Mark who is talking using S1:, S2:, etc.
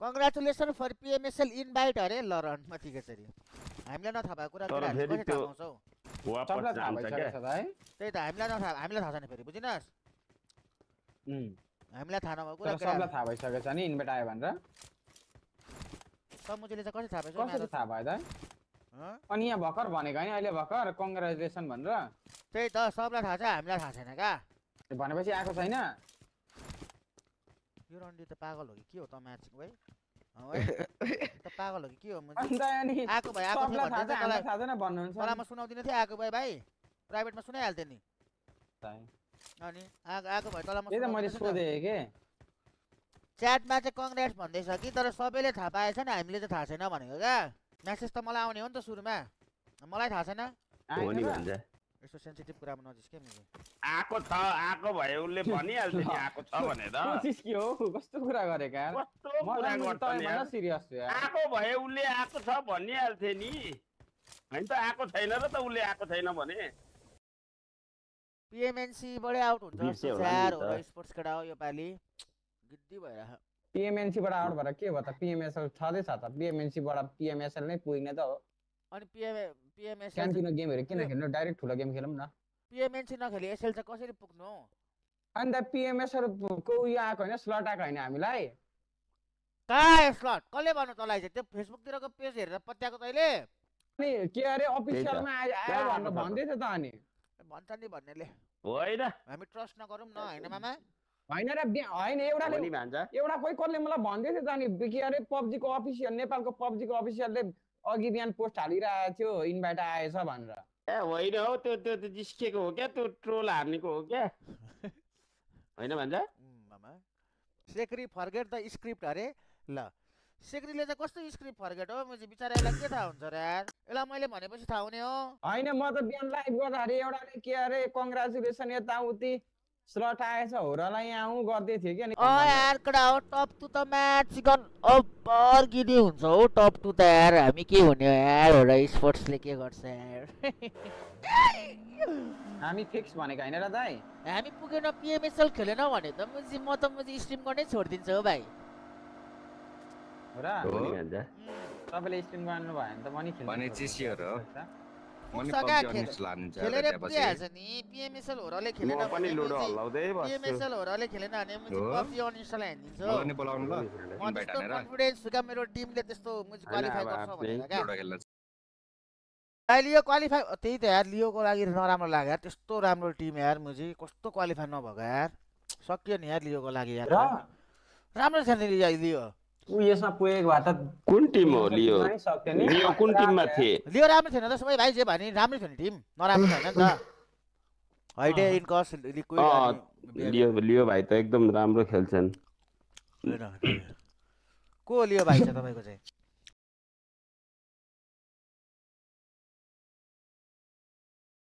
S1: Congratulation for PMSL invite अरे ल run म ठिकै छ नि हामीलाई नथाहा भएको कुरा
S2: तर
S1: कसरी
S2: फेरि
S1: थाहा
S2: त्यो
S1: पाउँछौ
S2: वापस
S3: सबलाई थाहा
S2: जान्छ
S3: भइसकेको
S2: क्या
S3: छ है
S1: त्यही त हामीलाई थाहा छैन फेरि बुझिनस् हामीलाई थाहा नभएको कुरा
S3: तर सबलाई थाहा भइसकेको छ नि इन्भाइट आयो भनेर
S1: समुचले चाहिँ कसरी थाहा पाइसक्यो
S3: कसरी थाहा भयो त अनि यहाँ भर्खर भनेको होइन अहिले भर्खर कङ्ग्रेचुलेसन भनेर
S1: त्यही त सबलाई थाहा छ हामीलाई थाहा छैन क्या
S3: भनेपछि आएको छैन
S1: यो रन्डी त पागल हो कि के हो त म्याचिङ भाइ त पागल हो कि के हो
S3: अन्त अनि
S1: आएको भए आएको थियो
S3: सबलाई थाहा छ
S1: भन्दै
S3: हामीलाई थाहा छैन भन्नुहुन्छ
S1: तँलाई म सुनाउँदिनँ थिएँ आएको भए भाइ प्राइभेटमा सुनाइहाल्थेँ नि अनि आएको भए तँलाई म
S3: त्यही त मैले सोधेँ के
S1: च्याटमा चाहिँ कङ्ग्रेस भन्दैछ कि तर सबैले थाहा पाएछ नि हामीले चाहिँ थाहा छैन भनेको क्या म्यासेज त मलाई आउने हो नि त सुरुमा मलाई थाहा छैन
S2: हो नि भन्छ
S1: यस्तो सेन्सिटिभ कुरामा नजिस्के मैले
S2: आएको भए उसले भनिहाल्थ्यो नि आएको छ भनेर
S3: कोसिस के हो कस्तो कुरा गरेका यार
S2: कस्तो कुरा गर्छ नि यार
S3: सिरियस छु यार
S2: आएको भए उसले आएको छ भनिहाल्थे नि हैन त आएको छैन र त उसले आएको छैन भने
S1: पिएमएनसी बडे आउट हुन्छ
S2: बिर्स्यो होला नि
S1: यार
S2: त।
S1: हो स्पोर्ट्स केटा हो यो पाली गिद्दी भएर
S3: पिएमएनसी बाट आउट भएर के भयो त पिएमएसएल छँदै छ त पिएमएनसी बाट पिएमएसएल नै पुग्ने त हो
S1: अनि पिएमएसएल
S3: सानोतिनो गेमहरु किन खेल्नु डाइरेक्ट ठुलो गेम खेलौँ न
S1: पिएमएनसी नखेली एसएल चाहिँ कसरी पुग्नु
S3: अनि त पिएमएसएल को उयो आएको होइन स्लट आएको होइन हामीलाई
S1: कहाँ स्लट कसले भन्नु तँलाई चाहिँ त्यो फेसबुकतिरको पेज हेरेर पत्याएको तैँले
S3: अनि के अरे अफिसियलमा आयो भनेर भन्दै थियो त अनि
S1: भन्छ नि भन्नेले
S2: होइन
S1: हामी ट्रस्ट नगरौँ न होइन मामा
S3: होइन र होइन एउटाले
S2: पनि भन्छ
S3: एउटा कोही कसले मलाई भन्दै थियो त अनि के अरे पब्जीको अफिसियल नेपालको पब्जीको अफिसियलले अघि बिहान पोस्ट हालिरहेको थियो इन्भाइट आएछ भनेर
S2: ए होइन हौ त्यो जिस्केको हो क्या त्यो ट्रोल हार्नेको हो क्या होइन भन्छ
S1: मामा सेक्री फर्गेट द स्क्रिप्ट अरे ल सेक्रीले चाहिँ कस्तो स्क्रिप्ट फर्गेट हो मैले बिचारालाई के थाहा हुन्छ र यार यसलाई मैले भनेपछि थाहा हुने हो
S3: होइन म त बिहान लाइभ गर्दाखेरि एउटाले के अरे कङ्ग्रेचुलेसन यताउति स्लट आएछ होरलाई आउँ गर्दै थियो कि अनि
S1: यार कडा हो टप टु त म्याच गन अब्बर गिनी हुन्छ हो टप टु त यार हामी के हुने हो यार होला स्पोर्ट्सले के गर्छ यार
S3: हामी फिक्स भनेको होइन र दाइ
S1: हामी पुगेन पिएमएसएल खेलेन भने त म त स्ट्रिम गर्नै छोडिदिन्छु हो भाइ
S3: हो र
S2: हो नि भन्छ
S3: तपाईँले स्ट्रिम गर्नु भयो भने त म नि खेल्नु
S4: भने चिसियर हो मनी
S1: सका
S4: पब्जी अनिस लान्छ
S1: खेलेर
S4: त्यहाँपछि
S1: पुगिहाल्छ नि पिएमएसएल होरले खेलेन
S2: म पनि लुडो हल्लाउँदै बस्छु
S1: पिएमएसएल होरले खेलेन भने म
S4: हो?
S1: पब्जी अनइन्स्टल हानिदिन्छु
S4: मलाई नि बोलाउनु ल
S1: म
S4: इन्भाइट
S1: त्यस्तो
S4: हानेर
S1: कन्फिडेन्स छु क्या मेरो टिमले त्यस्तो मुझे क्वालिफाई
S2: अब
S1: गर्छ
S2: आफ्नै
S1: भनेर क्या
S4: एउटा खेल्न
S1: अहिले यो क्वालिफाई त्यही त यार लियोको लागि नराम्रो लाग्यो यार त्यस्तो राम्रो टिम यार मुझे कस्तो क्वालिफाई नभएको यार सकियो नि यार लियोको लागि यार
S3: र
S1: राम्रो छ नि लियो
S3: ऊ यसमा पुगेको भए त
S2: कुन टिम हो लियो
S3: सक्थ्यो नि
S2: लियो कुन टिममा थिए
S1: लियो राम्रो थिएन त सबै भाइ जे भने राम्रो थियो नि टिम नराम्रो छैन नि त हाइडे इनकस लिक्विड
S2: लियो भाइ त एकदम राम्रो खेल्छन्
S1: को लियो भाइ छ तपाईँको चाहिँ